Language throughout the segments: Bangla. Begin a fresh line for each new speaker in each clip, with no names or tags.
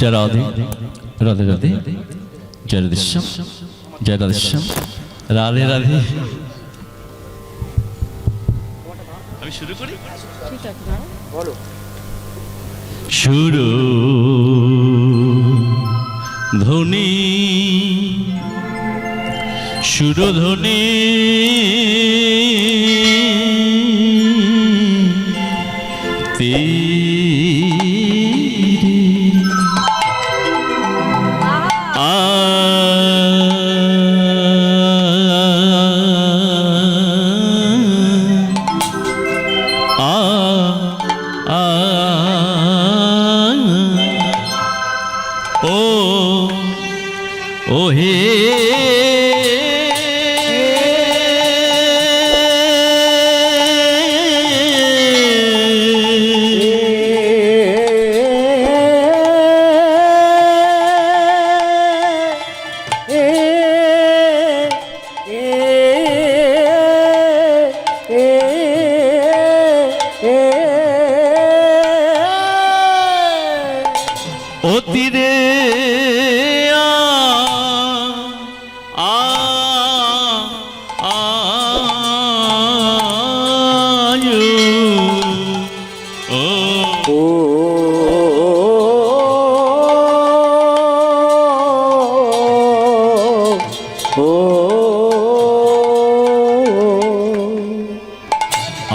जय राधे राधे राधे जय राधेश्याम जय राधेश्याम राधे राधे। আমি শুরু করি, ঠিক আছে বলো। শুরু ধ্বনি সুরধ্বনি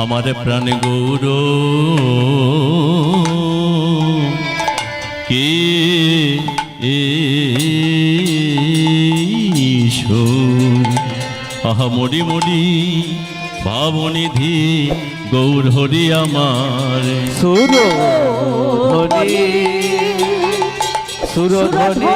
আমার প্রাণ গৌর কে আহা মরি মরি ভাবনিধি গৌর হরি আমার সুরধ্বনি সুরধ্বনি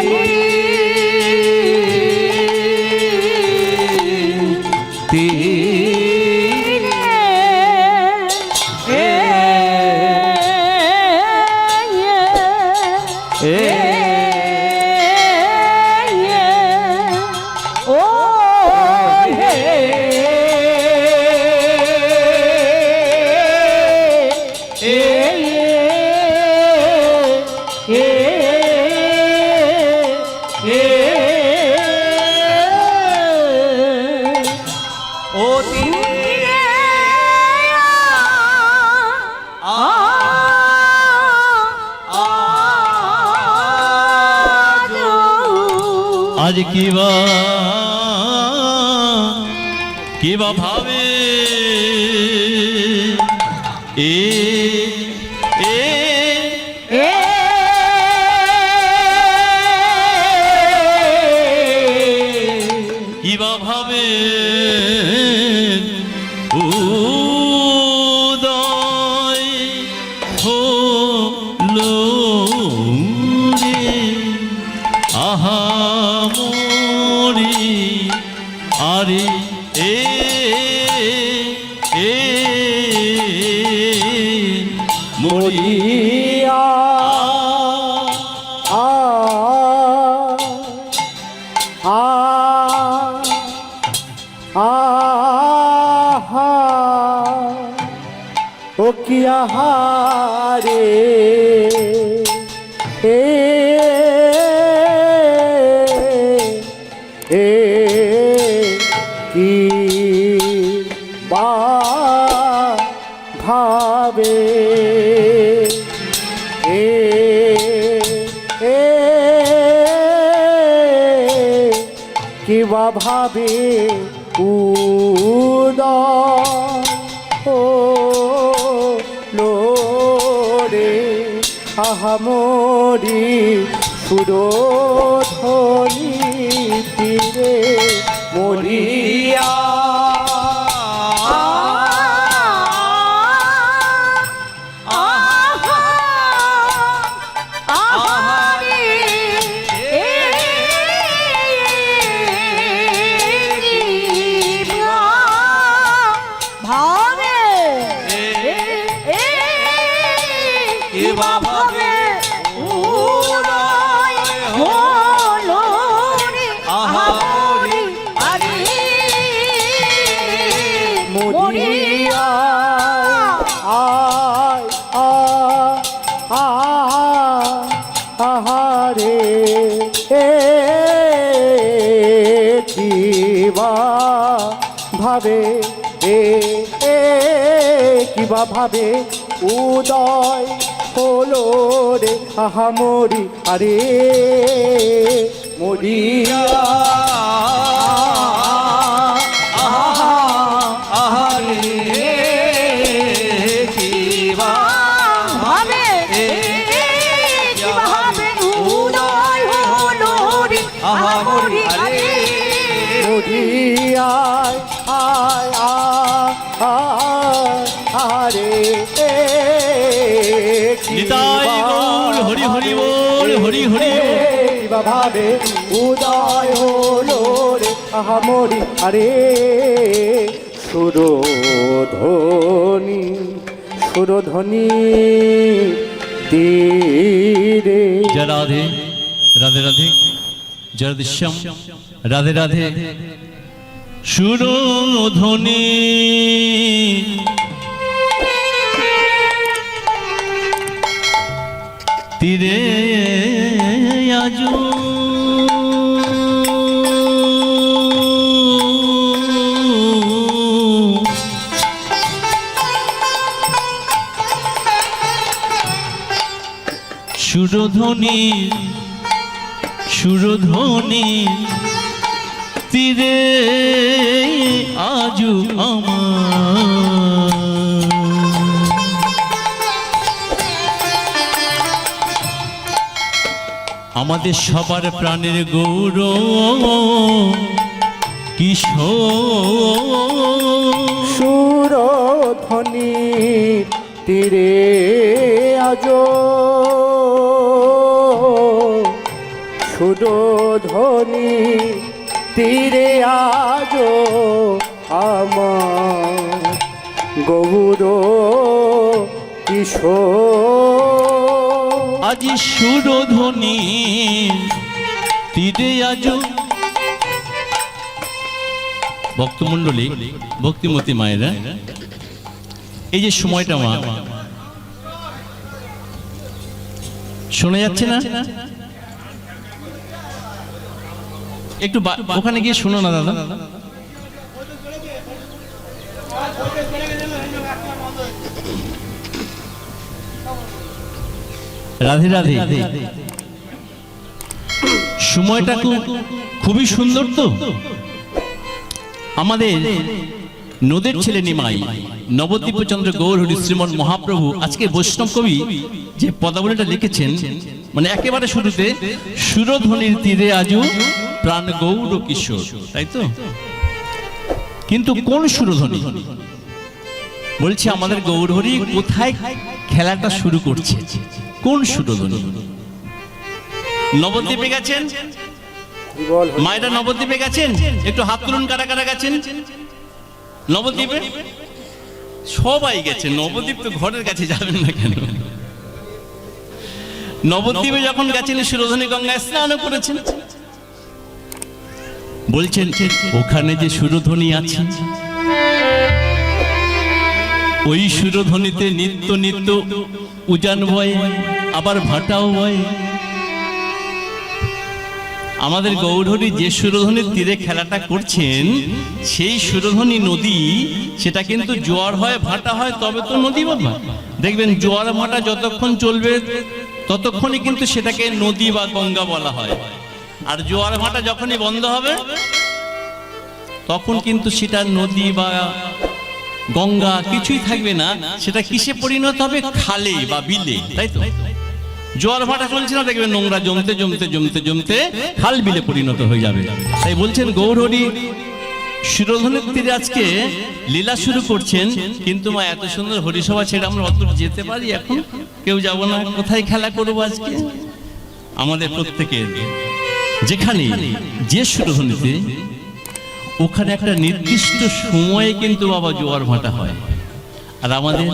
आज किवा भावे किवा भावे उदय होलो रे आहा आरे मोरिया ओ किया हारे भावे किवा भावे लोरे आहा मोरी सुरध्वनि तीरे मोरिया
রে কিবা ভাবে কিবা ভাবে উদয় হলো রে আহা মরি আরে মরিয়া
হরি হরি বল হরি হরি
ভাবে উদয় হলো রে আহা মরি আরে সুরধ্বনি সুরধ্বনি তীরে।
জয় রাধে রাধে রাধে জয় দৃশ্যম রাধে রাধে সুরধ্বনি তীরে আজু সুরধ্বনি সুরধ্বনি তীরে আজু আমার আমাদের সবার প্রাণের গৌর কিশোর
সুরধ্বনি তীরে আজ সুরধ্বনি তীরে আজ আমার গৌর কিশোর
আজি সুরধ্বনি তীরে আজ ভক্তমণ্ডলী ভক্তিমতী মায়েরা এই যে সময়টা মা শোনা যাচ্ছে না একটু ওখানে গিয়ে শোনো না দাদা রাধে রাধে সময়টা খুবই সুন্দর তো আমাদের নদের ছেলে নিমাই নবদ্বীপচন্দ্র গৌর হরি শ্রীমন মহাপ্রভু আজকে বৈষ্ণব কবি যে পদাবলীটা লিখেছেন মানে একেবারে শুরুতে সুরধ্বনির তীরে আজু প্রাণ গৌর কিশোর তাই তো কিন্তু কোন সুরধ্বনি বলছি আমাদের গৌর হরি কোথায় খেলাটা শুরু করছে কোন সুরধ্বনি নবদ্বীপে গেছেন মায়েরা নবদ্বীপে গেছেন একটু হাত তুলুন কারা কারা গেছেন নবদ্বীপে সবাই গেছে নবদ্বীপ তো ঘরের কাছে যাবেন না কেন নবদ্বীপে যখন গেছেন সুরধ্বনি গঙ্গায় স্নান করেছেন বলছেন ওখানে যে সুরধ্বনি আছে ওই সুরধ্বনিতে নিত্য নিত্য উজান বয় আবার ভাটাও বয় আমাদের গৌরহরি যে সুরধ্বনির তীরে খেলাটা করছেন সেই সুরধ্বনি নদী সেটা কিন্তু জোয়ার হয় ভাটা হয় তবে তো নদী বাবা দেখবেন জোয়ার ভাটা যতক্ষণ চলবে ততক্ষণই কিন্তু সেটাকে নদী বা গঙ্গা বলা হয় আর জোয়ার ভাটা যখনই বন্ধ হবে তখন কিন্তু সেটা নদী বা গঙ্গা কিছুই থাকবে না সেটা কিসে পরিণত হবে খালে বা বিলে তাই তো জোয়ার ভাটা চলছে না দেখবেন নোংরা জমতে জমতে জমতে জমতে খাল বিলে পরিণত হয়ে যাবে তাই বলছেন গৌরহরি সুরধ্বনির তীরে আজকে লীলা শুরু করছেন কিন্তু মা এত সুন্দর হরিসভা ছেড়ে আমরা অত যেতে পারি এখন কেউ যাব না কোথায় খেলা করবো আজকে আমাদের প্রত্যেকের যেখানে যে সুরধ্বনিতে ওখানে একটা নির্দিষ্ট সময়ে কিন্তু বাবা জোয়ার ভাটা হয় আর আমাদের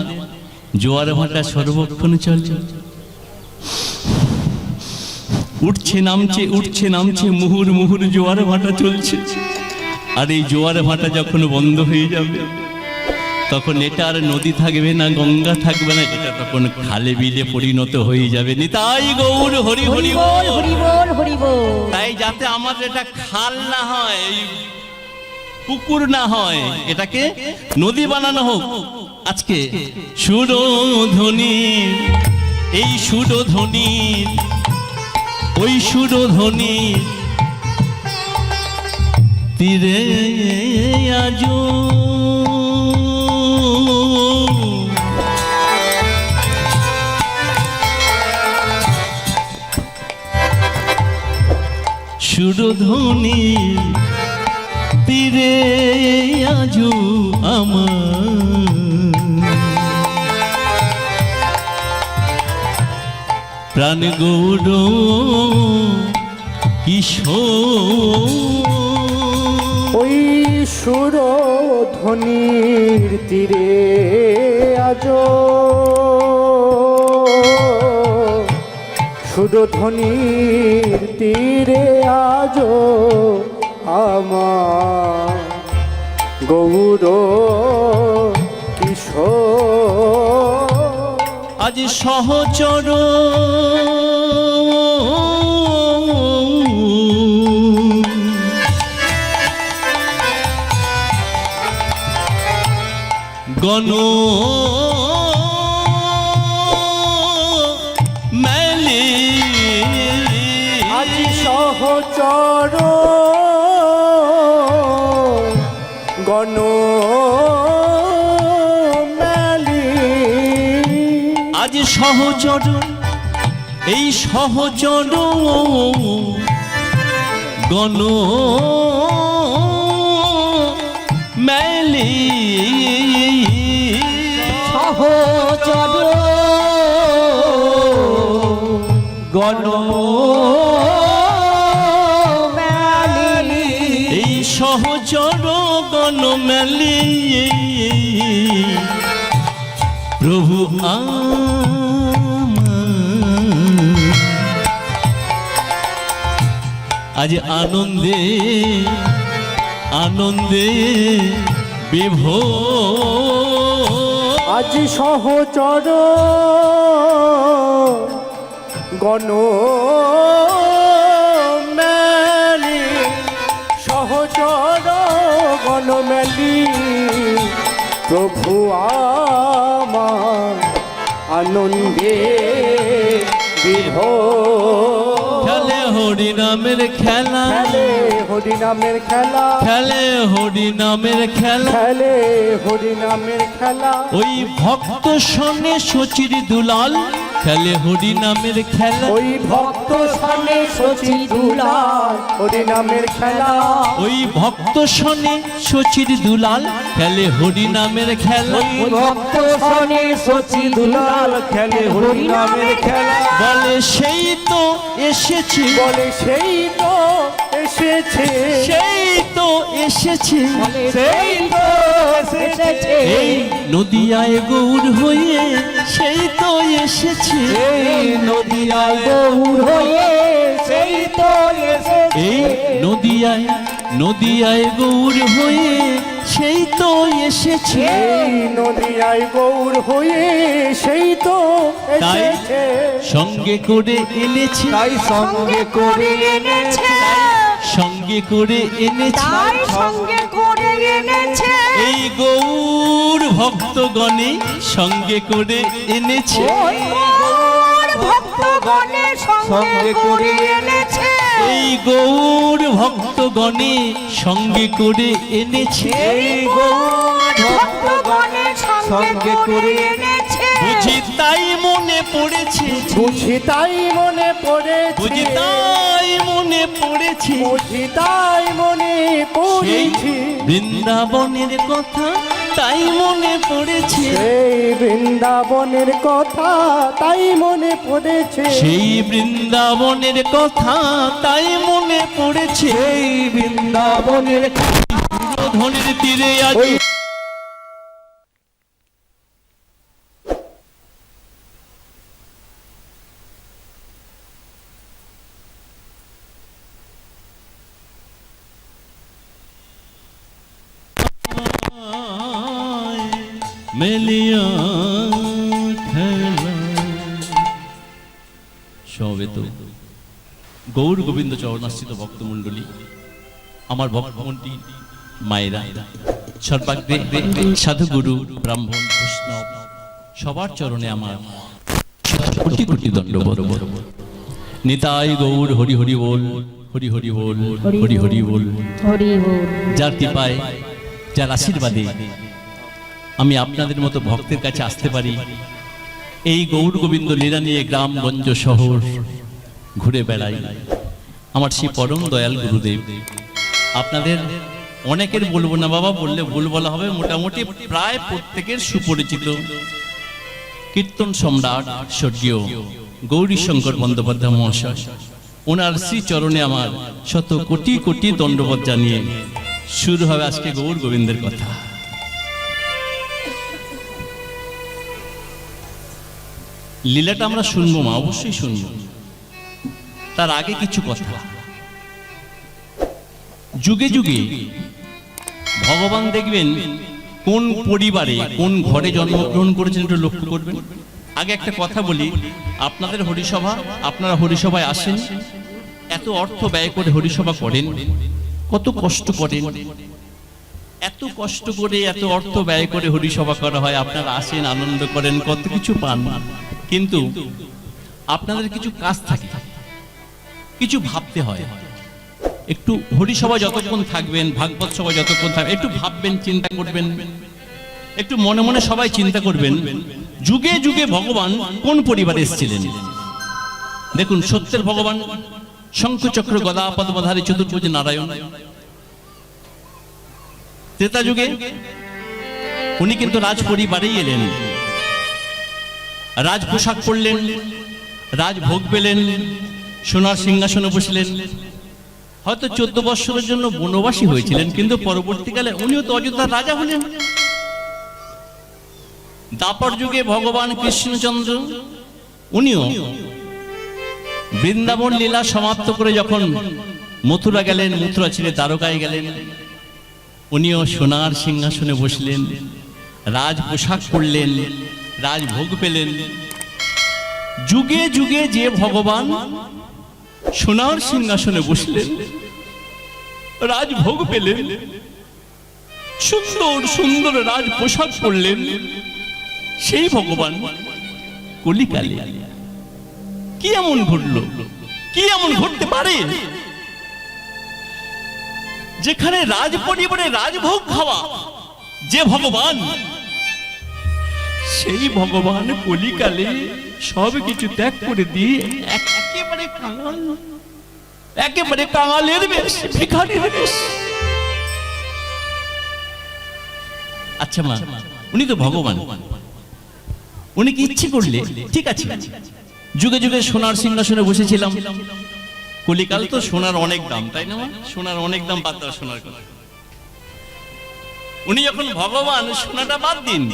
জোয়ার ভাটা সর্বক্ষণে চলছে উঠছে নামছে মুহুর মুহুর জোয়ার ভাটা চলছে আর এই জোয়ার ভাটা যখন বন্ধ হয়ে যাবে তখন এটা আর নদী থাকবে না, গঙ্গা থাকবে না, এটা তখন খালে বিলে পরিণত হয়ে যাবে। নিতাই গৌর হরি হরি বল।
হরি বল হরি বল।
তাই যাতে আমাদের এটা খাল না হয়, এই পুকুর না হয়, এটাকে নদী বানানো হোক। আজকে সুরধ্বনি, এই সুরধ্বনি, ওই সুরধ্বনি তীরে আজো সুরধ্বনি তীরে আজো আমার প্রাণ গৌর কিশোর।
ওই সুরধ্বনির তীরে আজ সুরধ্বনির তীরে আজ আমার গৌর কিশোর।
আজ সহচর গণ মেলি,
আজ সহচর গণ মেলি,
আজ সহচর, এই সহচর গণ মেলি,
সহচর
গণ
মেলি,
এই সহচর গণ মেলি প্রভু আজ আনন্দে আনন্দে বিভোর।
আজ সহচর গণ মেলি, সহচর গণ মেলি প্রভু আমার আনন্দে বিভোর।
খেলে হরি নামের খেলা,
খেলে হরি নামের খেলা,
খেলে হরি নামের খেলা,
খেলে হরি নামের খেলা।
ওই ভক্ত শোনে শচির দুলাল, খেলে হরি নামের খেলা,
ওই ভক্ত সামনে শচী দুলাল হরি নামের খেলা।
ওই ভক্ত শোনে শচির দুলাল, খেলে হরি নামের খেলা।
ওই ভক্ত সামনে শচী দুলাল খেলে হরি নামের খেলা।
বলে সেই তো এসেছে,
বলে সেই তো এসেছে,
সেই তো এসেছে,
সেই তো এসেছে।
এই নদিয়ায় গৌর হয়ে সেই তো এসেছে,
এই নদিয়ায় গৌর হয়ে সেই তো এসেছে।
এই নদিয়ায়, নদিয়ায় গৌর হয়ে সেই তো এসেছে।
এই নদিয়ায় গৌর হয়ে সেই তো
তাই
এসেছে।
সঙ্গে করে এনেছে,
তাই সঙ্গে করে
এনেছে,
সঙ্গে করে এনেছে,
তাই সঙ্গে করে এনেছে,
এই গৌর ভক্তগণে সঙ্গে করে এনেছে।
ওই গৌর ভক্তগণের সঙ্গে করে এনেছে,
এই গৌর ভক্তগণে সঙ্গে করে এনেছে।
এই গৌর ভক্তগণের সঙ্গে করে এনেছে।
বুঝি তাই মনে পড়েছে,
বুঝি তাই মনে পড়েছে,
বুঝি তাই মনে পড়েছে,
বুঝি তাই মনে
সেই
পড়েছে।
বৃন্দাবনের কথা তাই মনে পড়েছে,
সেই বৃন্দাবনের কথা তাই মনে পড়েছে,
সেই বৃন্দাবনের কথা তাই মনে পড়েছে।
সেই বৃন্দাবনের
ধনির তীরে আজ
ওই
মেলিয়া খেলা। সমবেত গৌর গোবিন্দ চরণাশ্রিত ভক্তমণ্ডলী, আমার ভক্তমণ্ডলী মায়েরা, সর্বাগ্রে সাধুগুরু ব্রাহ্মণ বৈষ্ণব সবার চরণে আমার কোটি কোটি দণ্ডবত। নিতাই গৌর হরি হরি বল, হরি হরি বল, হরি হরি বল। যার কৃপায়, যার আশীর্বাদে আমি আপনাদের মতো ভক্তের কাছে আসতে পারি, এই গৌর গোবিন্দ লীলা নিয়ে গ্রামগঞ্জ শহর ঘুরে বেড়াই, আমার সেই পরম দয়াল গুরুদেব। আপনাদের অনেকের বলবো না বাবা, বললে ভুল বলা হবে, মোটামুটি প্রায় প্রত্যেকের সুপরিচিত কীর্তন সম্রাট স্বর্গীয় গৌরী শঙ্কর বন্দ্যোপাধ্যায় মহাশয়, ওনার শ্রী চরণে আমার শত কোটি কোটি দণ্ডবত জানিয়ে শুরু হবে আজকে গৌর গোবিন্দের কথা। লীলাটা আমরা শুনবো মা, অবশ্যই শুনবো। তার আগে কিছু কথা। যুগে যুগে ভগবান দেখবেন কোন পরিবারে কোন ঘরে জন্মগ্রহণ করেছেন একটু লক্ষ্য করবেন। আগে একটা কথা বলি, আপনাদের হরিসভা, আপনারা হরিসভায় আসেন, এত অর্থ ব্যয় করে হরিসভা করেন, কত কষ্ট করেন, এত কষ্ট করে এত অর্থ ব্যয় করে হরিসভা করা হয়, আপনারা আসেন, আনন্দ করেন, কত কিছু পান, কিন্তু আপনাদের কিছু কাজ থাকে, কিছু ভাবতে হয়। একটু হরিসভা যতক্ষণ থাকবেন, ভাগবত সভা যতক্ষণ থাকবেন, একটু ভাববেন, চিন্তা করবেন, একটু মনে মনে সবাই চিন্তা করবেন, যুগে যুগে ভগবান কোন পরিবারে এসেছিলেন। দেখুন, সত্যের ভগবান শঙ্খচক্র গদা পদ্মধারী চতুর্ভুজ নারায়ণ। ত্রেতা যুগে উনি কিন্তু রাজ পরিবারেই এলেন, রাজ পোশাক পরলেন, রাজভোগ পেলেন, সোনার সিংহাসনে বসলেন। হয়তো 14 বৎসরের জন্য বনবাসী হয়েছিলেন, কিন্তু পরবর্তীকালে উনিও তো অযোধ্যার রাজা হলেন। দাপর যুগে ভগবান কৃষ্ণচন্দ্র উনিও বৃন্দাবন লীলা সমাপ্ত করে যখন মথুরা গেলেন, মথুরা ছেড়ে দ্বারকায় গেলেন, উনিও সোনার সিংহাসনে বসলেন, রাজ পোশাক পরলেন, রাজভোগ পেলেন। যুগে যুগে যে ভগবান সোনার সিংহাসনে বসলেন, রাজভোগ পেলেন, সুন্দর সুন্দর রাজ পোশাক পরলেন, সেই ভগবান কলিকালে কি এমন ঘটলো, কি এমন ঘটতে পারে যেখানে রাজ পরিবারে রাজভোগ খাওয়া যে ভগবান, সেই ভগবান কলিকালে সব কিছু ত্যাগ করে দিয়ে একেবারে কাঙাল, একেবারে কাঙালের বেশ, ভিখারির বেশ। আচ্ছা মা, উনি তো ভগবান, উনি কি ইচ্ছে করলে ঠিক আছে, যুগে যুগে সোনার সিংহাসনে বসেছিলাম, কলিকাল তো সোনার অনেক দাম, তাই না মা? সোনার অনেক দাম, বাদ দাও সোনার কথা। উনি যখন ভগবান, সোনাটা বাদ দিন,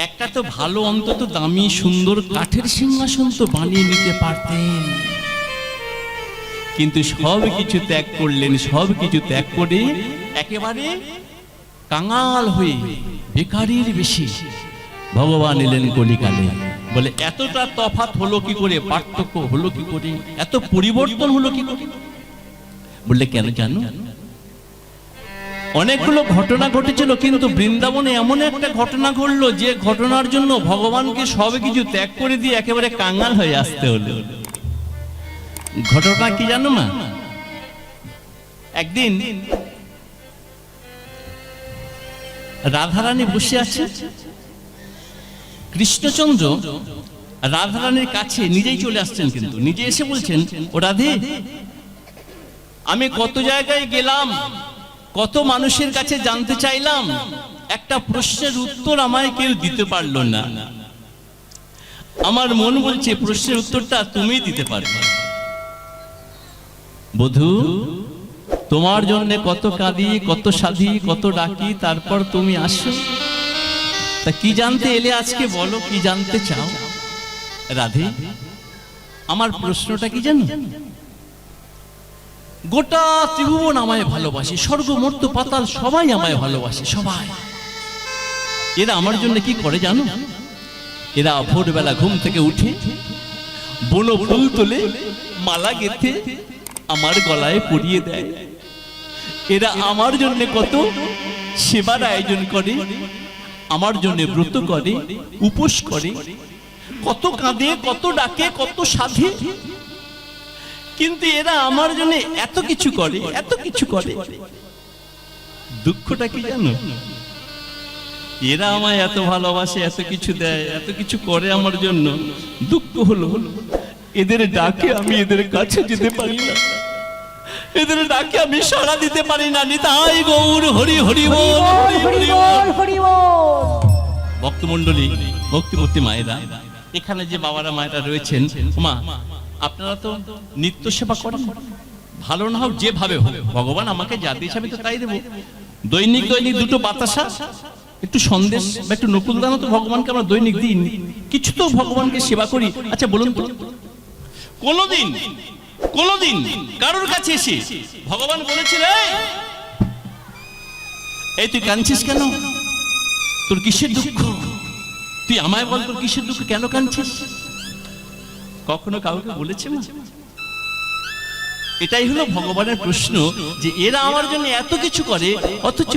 একটা তো ভালো অন্তত দামি সুন্দর কাঠের সিংহাসন তো বানিয়ে নিতে পারতেন, কিন্তু সব কিছু ত্যাগ করলেন। সব কিছু ত্যাগ করে একেবারে কাঙাল হয়ে ভিখারির বেশি ভগবান এলেন কলিকালে। বলে এতটা তফাৎ হলো কি করে, পার্থক্য হলো কি করে, এত পরিবর্তন হলো কি করে? বললে কেন জানো? অনেকগুলো ঘটনা ঘটেছিল, কিন্তু বৃন্দাবনে এমন একটা ঘটনা ঘটলো যে ঘটনার জন্য ভগবানকে সব কিছু ত্যাগ করে দিয়ে একেবারে কাঙাল হয়ে আসতে হলো। ঘটনা কি জানো মা? একদিন রাধারানী বসে আছে, কৃষ্ণচন্দ্র রাধারানীর কাছে নিজেই চলে আসছেন, কিন্তু নিজে এসে বলছেন, ও রাধে, আমি কত জায়গায় গেলাম, কত মানুষের কাছে জানতে চাইলাম, একটা প্রশ্নের উত্তর আমায় কেউ দিতে পারলো না। আমার মন বলছে প্রশ্নের উত্তরটা তুমি দিতে পারবে। বধূ, তোমার জন্য কত কাঁদি, কত সাধি, কত ডাকি, তারপর তুমি আসো। তা কি জানতে এলে আজকে, বলো কি জানতে চাও? রাধে, আমার প্রশ্নটা কি জানো? গোটা ত্রিভুবন আমায় ভালোবাসে, স্বর্গ মর্ত্য পাতাল সবাই আমায় ভালোবাসে, সবাই। এরা আমার জন্য কি করে জানো? এরা ভোরবেলা ঘুম থেকে উঠে বনো ফুল তোলে, মালা গেঁথে আমার গলায় পরিয়ে দেয়। এরা আমার জন্য কত সেবার আয়োজন করে, আমার জন্য ব্রত করে, উপোস করে, কত কাঁদে, কত ডাকে, কত সাধে। কিন্তু এরা আমার জন্য এত কিছু করে, এত কিছু করে। দুঃখটা কি জানো? এরা আমায় এত ভালোবাসে, এত কিছু দেয়, এত কিছু করে আমার জন্য। দুঃখ হলো এদের ডাকে আমি এদের কাছে যেতে পারি না, এদের ডাকে আমি সাড়া দিতে পারি না। নিতাই গৌর হরি হরি বল, হরি বল, হরি বল। ভক্তমণ্ডলী, ভক্তিমূর্তি মায়েরা, এখানে যে বাবারা মায়েরা রয়েছেন, মা আপনারা তো নিত্য সেবা করেন, ভালো না হোক যেভাবে হোক, ভগবান আমাকে যা দিয়েছে আমি তো তাই দেবো। দৈনিক দৈনিক দুটো বাতাসা, একটু সন্দেশ বা একটু নকুল দানা তো ভগবানকে আমরা দৈনিক দিই, কিছু তো ভগবানকে সেবা করি। আচ্ছা বলুন তো, কোনদিন কারোর কাছে এসে ভগবান বলেছিল এই তুই কাঁদছিস কেন, তোর কিসের দুঃখ, তুই আমায় বল তোর কিসের দুঃখ, কেন কাঁদছিস? কখনো কাউকে বলেছে মা? এটাই হলো ভগবানের প্রশ্ন, যে এরা আমার জন্য এত কিছু করে, অথচ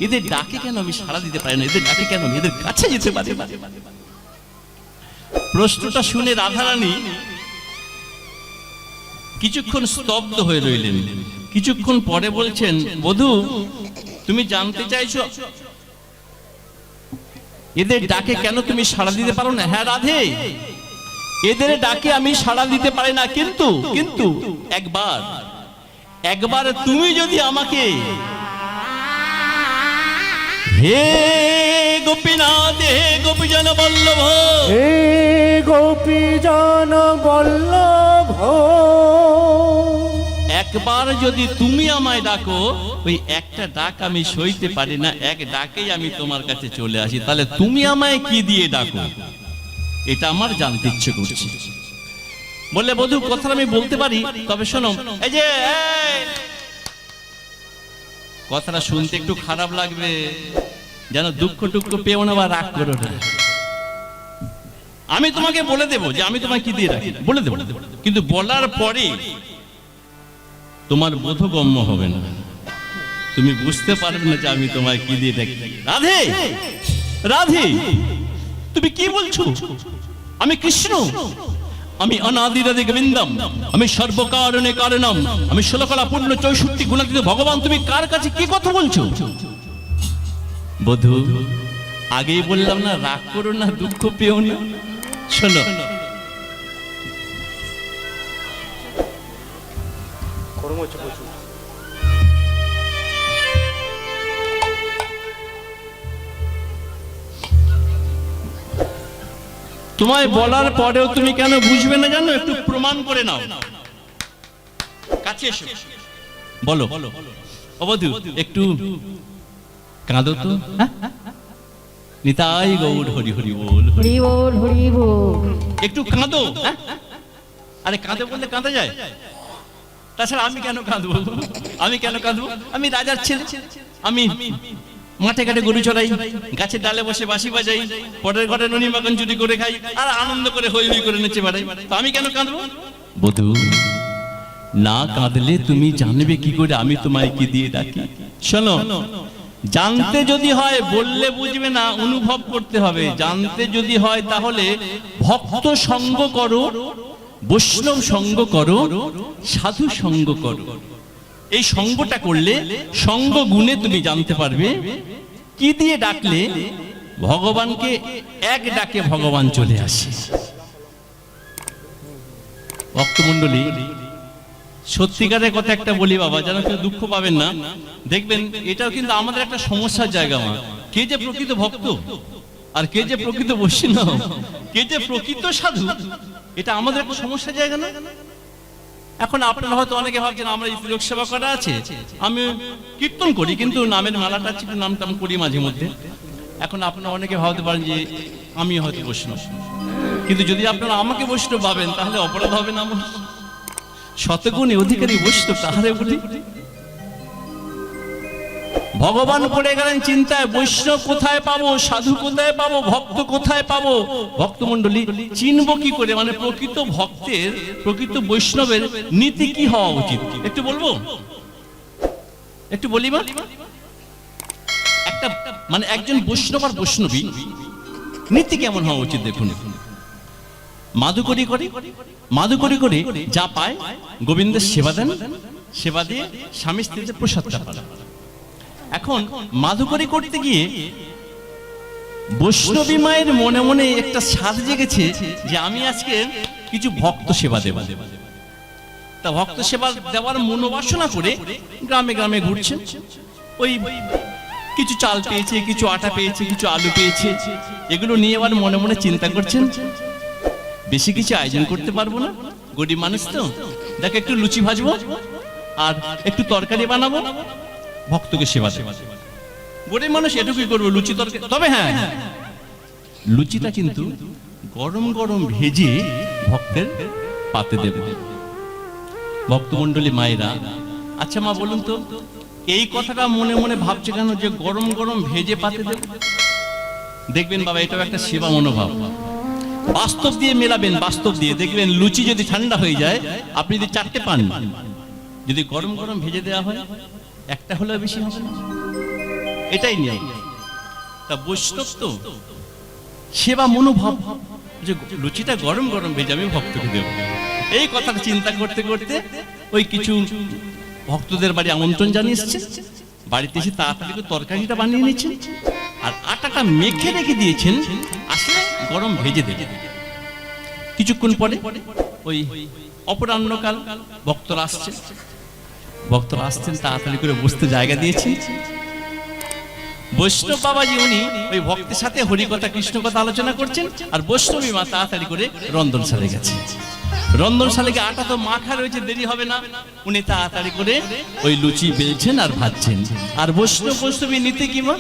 এদের ডাকে কেন আমি সাড়া দিতে পারি না, এদের ডাকে কেন আমি এদের কাছে যেতে পারি না? প্রশ্নটা শুনে রাধারানী কিছুক্ষণ স্তব্ধ হয়ে রইলেন। কিছুক্ষণ পরে বলছেন, বধূ তুমি জানতে চাইছো এদের ডাকে কেন তুমি সাড়া দিতে পারো না? হ্যাঁ রাধে, এদের ডাকে আমি সাড়া দিতে পারি না, কিন্তু একবার তুমি যদি আমাকে হে গোপীনাথ, হে গোপীজন বল্লভ,
হে গোপীজন বল্লভ,
একবার যদি তুমি আমায় ডাকো, ওই একটা ডাক আমি সইতে পারি না, এক ডাকেই আমি তোমার কাছে চলে আসি, তাহলে তুমি আমায় কি দিয়ে ডাকো এটা আমার জানতে ইচ্ছে করছে। বললে বধূ কথাটা আমি বলতে পারি, তবে শোনো, এই যে কথাটা শুনতে একটু খারাপ লাগবে, যেন দুঃখ টুক্ষ পেও না বা রাগ করো না। আমি তোমাকে বলে দেবো যে আমি তোমায় কি দিয়ে রাখি, বলে দেবো, কিন্তু বলার পরে তোমার বোধগম্য হবে না, তুমি বুঝতে পারবে না যে আমি তোমায় কি দিয়ে ডাকি। রাধে, রাধে তুমি কি বলছো? আমি কৃষ্ণ, আমি অনাদিরাদি গোবিন্দম, আমি সর্বকারণে কারণম, আমি ষোলকলা পূর্ণ 64 গুণাতীত ভগবান, তুমি কার কাছে কি কথা বলছো? বধূ আগেই বললাম না, রাগ করো না, দুঃখ পেও না। শোনো, তোমায় বলার পরেও তুমি কেন বুঝবে না জানো? একটু প্রমাণ করে নাও, কাছে এসো, বলো ও বধূ একটু কাঁদো তো। নিতাই গৌর হরি হরি বল,
হরি বল, হরি বল।
একটু কাঁদো। আরে কাঁদে বললে কাঁদা যায়? তাছাড়া আমি কেন কাঁদবো? আমি কেন কাঁদবো? আমি রাজার ছেলে, আমি মাঠে ঘাটে গরু চড়াই, গাছের ডালে বসে বাঁশি বাজাই, পরের ঘরে ননি মাখন চুরি করে খাই, আর আনন্দ করে হই হই করে নেচে বেড়াই, তো আমি কেন কাঁদবো? বধূ না কাঁদলে তুমি জানবে কি করে আমি তোমায় কি দিয়ে ডাকি? শোনো, জানতে যদি হয় বললে বুঝবে না, অনুভব করতে হবে। জানতে যদি হয় তাহলে ভক্ত সঙ্গ করো, বৈষ্ণব সঙ্গ করো, সাধু সঙ্গ করো। এই সঙ্গটা করলে সঙ্গ গুণে তুমি জানতে পারবে কি দিয়ে ডাকলে ভগবানকে এক ডাকে ভগবান চলে আসে। ভক্তমণ্ডলী, সত্যিকারের কথা একটা বলি বাবা, যেন কেউ দুঃখ পাবেন না। দেখবেন এটাও কিন্তু আমাদের একটা সমস্যার জায়গা। মা, কে যে প্রকৃত ভক্ত আর কে যে প্রকৃত বৈষ্ণব, কে যে প্রকৃত সাধু, এটা আমাদের একটা সমস্যার জায়গা না? এখন আপনারা হয়তো অনেকে ভাবছেন আমরা এই লোক সেবা করা আছে, আমি কীর্তন করি কিন্তু নামের মালাটা একটু নাম টাম করি মাঝে মধ্যে। এখন আপনারা অনেকে ভাবতে পারেন যে আমি হয়তো বৈষ্ণব, কিন্তু যদি আপনারা আমাকে বৈষ্ণব ভাবেন তাহলে অপরাধ হবে না? আমার শতগুণে অধিকারী বৈষ্ণব তাহারে বলি। ভগবান পড়ে গেলেন চিন্তায়, বৈষ্ণব কোথায় পাবো, সাধু কোথায় পাবো, ভক্ত কোথায় পাবো, ভক্তমণ্ডলী চিনব কি করে? মানে প্রকৃত ভক্তের, প্রকৃত বৈষ্ণবের নীতি কি হওয়া উচিত একটু বলবো, একটু বলি বা একটা, মানে একজন বৈষ্ণব আর বৈষ্ণবী নীতি কেমন হওয়া উচিত দেখুন। মাধুকরী করে, মাধুকরী করে যা পায় গোবিন্দের সেবা দেন, সেবা দিয়ে স্বামী স্ত্রীতে প্রসাদটা পান। এখন মাধুকরী করতে গিয়ে বৈষ্ণবী মায়ের মনে মনে একটা স্বাদ জেগেছে যে আমি আজকে কিছু ভক্ত সেবা দেব। তা ভক্ত সেবা দেওয়ার মনোবাসনা করে গ্রামে গ্রামে ঘুরছে। ওই কিছু চাল পেয়েছে, কিছু আটা পেয়েছে, কিছু আলু পেয়েছে, এগুলো নিয়ে আবার মনে মনে চিন্তা করছেন বেশি কিছু আয়োজন করতে পারবো না, গরিব মানুষ তো, দেখো একটু লুচি ভাজবো আর একটু তরকারি বানাবো, ভক্তকে সেবা দেব। গরিব মানুষ এটুকুই করবো, লুচি তরকারি। তবে হ্যাঁ, লুচিটা কিন্তু গরম গরম ভেজে ভক্তের পাতে দেবে। ভক্তমণ্ডলী মায়েরা, আচ্ছা মা বলুন তো, এই কথাটা মনে মনে ভাবছে কেন যে গরম গরম ভেজে পাতে দেবে? দেখবেন বাবা, এটাও একটা সেবা মনোভাব। বাস্তব দিয়ে মেলাবেন, বাস্তব দিয়ে দেখবেন লুচি যদি ঠান্ডা হয়ে যায়, আপনি যদি 4টে পান, যদি গরম গরম ভেজে দেওয়া হয় একটা হলেও বেশি হবে না, এটাই নিয়ম। তা বৈষ্ণব তো সেবা মনোভাব, যে লুচিটা গরম গরম ভেজে আমি ভক্তকে দেব। এই কথাটা চিন্তা করতে করতে ওই কিছু ভক্তদের বাড়ি আমন্ত্রণ জানিয়ে এসছে, বাড়িতে এসে তাড়াতাড়ি করে তরকারিটা বানিয়ে নিচ্ছেন আর আটাটা মেখে রেখে দিয়েছেন, আসলে গরম ভেজে দেবে। কিছুক্ষণ পরে ওই অপরাহ্নকাল ভক্তরা আসছে, ভক্তরা আসছেন, তাড়াতাড়ি করে বসতে জায়গা দিয়েছেন। বৈষ্ণব বাবাজি উনি ওই ভক্তের সাথে হরিকথা কৃষ্ণ কথা আলোচনা করছেন, আর বৈষ্ণবী মা তাড়াতাড়ি করে রন্ধনশালে গেছে। রন্ধনশালে গিয়ে আটা তো মাখা রয়েছে, দেরি হবে না, উনি তাড়াতাড়ি করে ওই লুচি বেলছেন আর ভাজছেন। আর বৈষ্ণবী নীতি কি মা?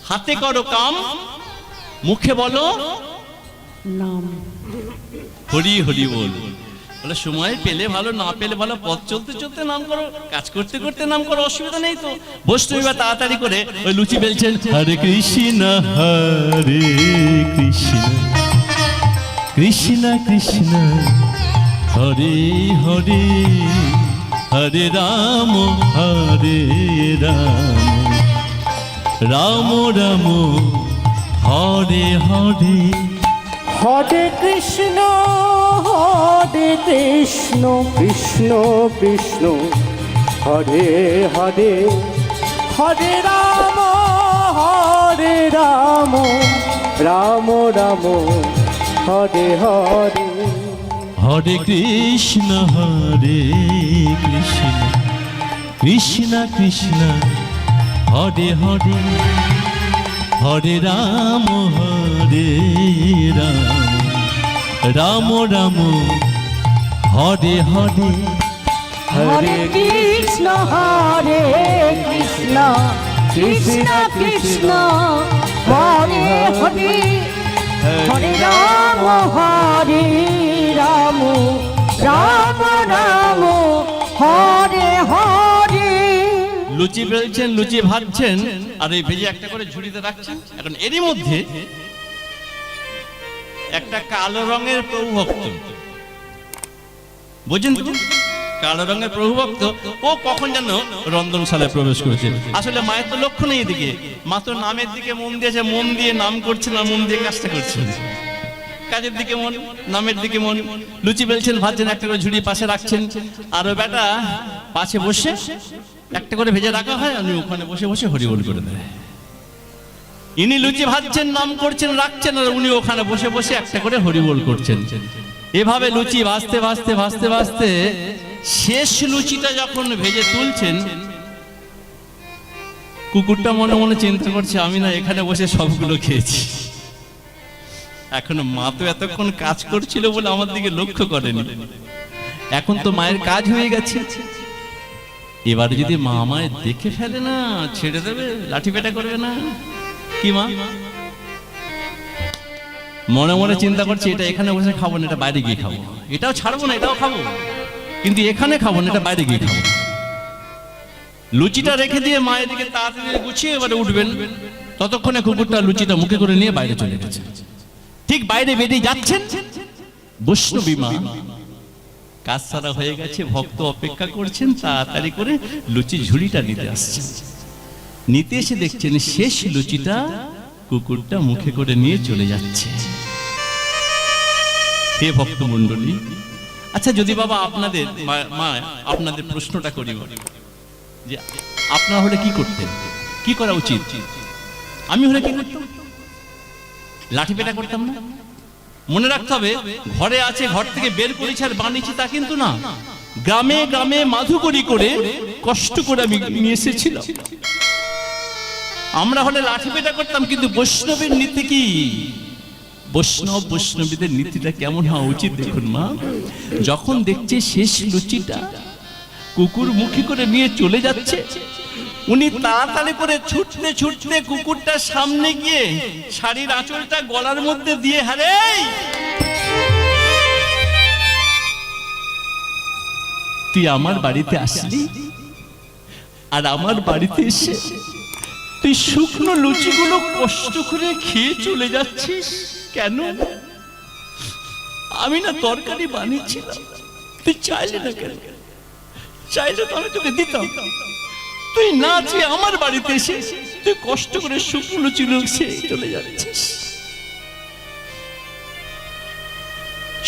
হাতে করো কাম, মুখে বলো
নাম।
হরি হরি বল। বলে সময় পেলে ভালো, না পেলে ভালো, পথ চলতে চলতে নাম করো, কাজ করতে করতে নাম করো, অসুবিধা নেই তো। বৈষ্ণবী বা তাড়াতাড়ি করে ওই লুচি বেলছেন। হরে কৃষ্ণ হরে কৃষ্ণ কৃষ্ণ কৃষ্ণ হরে হরে, হরে রাম রাম রাম হরে হরে।
হরে কৃষ্ণ কৃষ্ণ কৃষ্ণ হরে হরে, হরে রাম রাম রাম হরে হরে।
হরে কৃষ্ণ কৃষ্ণ কৃষ্ণ কৃষ্ণ হরে হরে, হরে রাম রাম রাম হরে হরে।
হরে কৃষ্ণ কৃষ্ণ কৃষ্ণ হরে হরে, হরে রাম রাম রাম হরে হরে।
লুচি বেলছেন, লুচি ভাজছেন, আর এই ভেজে একটা করে ঝুড়িতে রাখছেন। এখন এরই মধ্যে একটা কালো রঙের প্রভু ভক্ত, বুঝছেন তো, কালো রঙের প্রভু ভক্ত, ও কখন যেন রন্ধনশালায় প্রবেশ করেছে। আসলে মায়ের তো লক্ষ্য নেই এদিকে, মাত্র নামের দিকে মন দিয়েছে, মন দিয়ে নাম করছে না, মন দিয়ে কাজটা করছে, কাজের দিকে মন, নামের দিকে মন। লুচি বেলছেন, ভাজছেন, একটা করে ঝুড়ি পাশে রাখছেন, আর ওই বেটা পাশে বসে একটা করে ভেজে রাখা হয়, উনি ওখানে বসে বসে হরিবোল করে দেয়। ইনি লুচি ভাজছেন, নাম করছেন, রাখছেন, আর উনি ওখানে বসে বসে একটা করে হরিবোল করছেন। এভাবে লুচি ভাজতে ভাজতে ভাজতে ভাজতে শেষ লুচিটা যখন ভেজে তুলছেন, কুকুরটা মনে মনে চিন্তা করছে আমি না এখানে বসে সবগুলো খেয়েছি। এখন মা তো এতক্ষণ কাজ করছিল বলে আমার দিকে লক্ষ্য করেনি, এখন তো মায়ের কাজ হয়ে গেছে, এবার যদি মা আমায় দেখে ফেলে না, ছেড়ে দেবে, লাঠি পেটা করবে না কি মা? মনে মনে চিন্তা করছে এটা এখানে বসে খাবো না, এটা বাইরে গিয়ে খাবো, এটাও ছাড়বো না, এটাও খাবো, কিন্তু এখানে খাবো না, এটা বাইরে গিয়ে খাবো। লুচিটা রেখে দিয়ে মায়ের দিকে তাড়াতাড়ি গুছিয়ে এবারে উঠবেন, ততক্ষণে কুকুরটা লুচিটা মুখে করে নিয়ে বাইরে চলে গেছে। ঠিক বাইরে বেরিয়ে যাচ্ছেন, বৈষ্ণবী মা কাজ সারা হয়ে গেছে, ভক্ত অপেক্ষা করছেন, তাড়াতাড়ি করে লুচি ঝুড়িটা নিতে আসছেন। নিতে এসে দেখছেন শেষ লুচিটা কুকুরটা মুখে করে নিয়ে চলে যাচ্ছে। হে ভক্ত মণ্ডলী, আচ্ছা যদি বাবা আপনাদের মা আপনাদের প্রশ্নটা করি যে আপনারা হলে কি করতেন, কি করা উচিত? আমি হলে কি করতাম? লাঠি পেটা করতাম না। মনে রাখতে হবে, ঘরে আছে ঘর থেকে বের করেছি আর বানিয়েছি তা কিন্তু না, গ্রামে গ্রামে মাধুকরি করে কষ্ট করে আমি নিয়ে এসেছিলাম। আমরা হলে লাঠি পেটা করতাম, কিন্তু বৈষ্ণবের নীতি কি? বৈষ্ণবীদের নীতিটা কেমন হওয়া উচিত দেখুন মা। যখন দেখছে শেষ লুচিটা কুকুর মুখী করে নিয়ে চলে যাচ্ছে, উনি তাড়াতাড়ি করে ছুটতে ছুটতে কুকুরটার সামনে গিয়ে শাড়ির আঁচলটা গলার মধ্যে দিয়ে, হারে তুই আমার বাড়িতে আসলি, আর আমার বাড়িতে এসে তুই শুকনো লুচিগুলো কষ্ট করে খেয়ে চলে যাচ্ছিস কেন? আমি না তরকারি বানিয়েছিলাম, তুই চাইলি না কেন? চাইলে তো আমি তোকে দিতাম, তুই না চেয়ে আমার বাড়িতে এসে তুই কষ্ট করে শুকনো লুচি খেয়ে চলে যাচ্ছিস।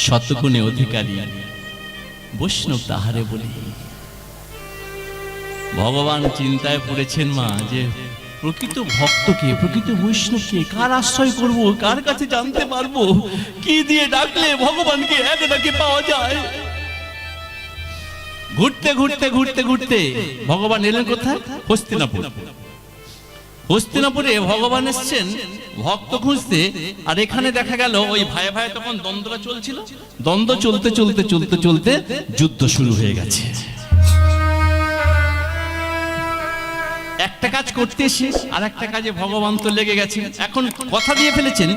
শতগুণে অধিকারী বৈষ্ণব তাহারে বলি। ভগবান চিন্তায় পড়েছেন মা, যে প্রকৃত ভক্তকে, প্রকৃত বৈষ্ণবকে কার আশ্রয় করব, কার কাছে জানতে পারবো, কি দিয়ে ডাকলে ভগবানকে এক ডাকে পাওয়া যায়। ঘুরতে ঘুরতে ঘুরতে ঘুরতে ভগবান এলেন কোথায়? হস্তিনাপুর। হস্তিনাপুরে ভগবান এসছেন ভক্ত খুঁজতে, আর এখানে দেখা গেল ওই ভাই ভাই তখন দ্বন্দ্বটা চলছিল। দ্বন্দ্ব চলতে চলতে চলতে চলতে যুদ্ধ শুরু হয়ে গেছে। একটা কাজ করতে এসে আর একটা কাজে ভগবান তো লেগে গেছেন। এখন কথা দিয়ে ফেলেছেন